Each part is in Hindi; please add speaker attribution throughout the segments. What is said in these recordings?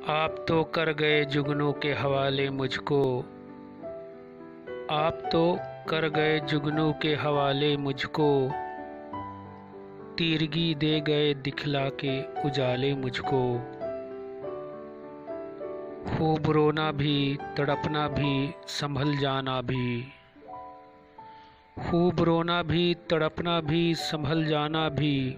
Speaker 1: आप तो कर गए जुगनू के हवाले मुझको। आप तो कर गए जुगनू के हवाले मुझको। तीरगी दे गए दिखला के उजाले मुझको। खूब रोना भी तड़पना भी संभल जाना भी। खूब रोना भी तड़पना भी संभल जाना भी।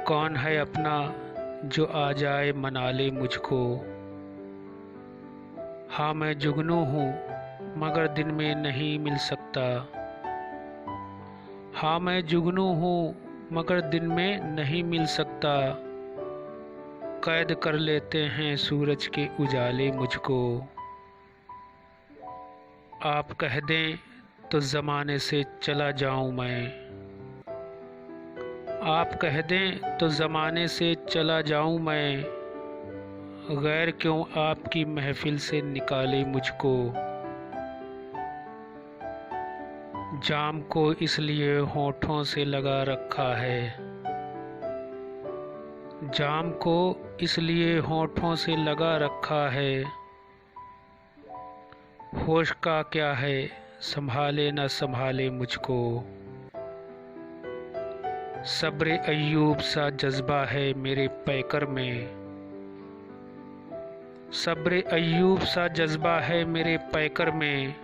Speaker 1: कौन है अपना जो आ जाए मना ले मुझको। हाँ मैं जुगनू हूँ मगर दिन में नहीं मिल सकता। हाँ मैं जुगनू हूँ मगर दिन में नहीं मिल सकता। कैद कर लेते हैं सूरज के उजाले मुझको। आप कह दें तो ज़माने से चला जाऊँ मैं। आप कह दें तो ज़माने से चला जाऊँ मैं। गैर क्यों आपकी महफिल से निकाले मुझको। जाम को इसलिए होठों से लगा रखा है। जाम को इसलिए होठों से लगा रखा है। होश का क्या है संभाले न संभाले मुझको। सब्र अय्यूब सा जज्बा है मेरे पैकर में। सब्र अय्यूब सा जज्बा है मेरे पैकर में।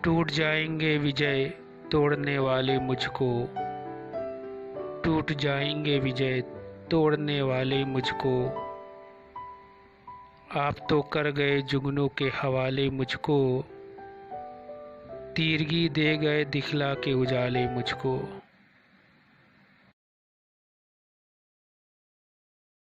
Speaker 1: टूट जाएंगे विजय तोड़ने वाले मुझको। टूट जाएंगे विजय तोड़ने वाले मुझको। आप तो कर गए जुगनू के हवाले मुझको। तीरगी दे गए दिखला के उजाले मुझको।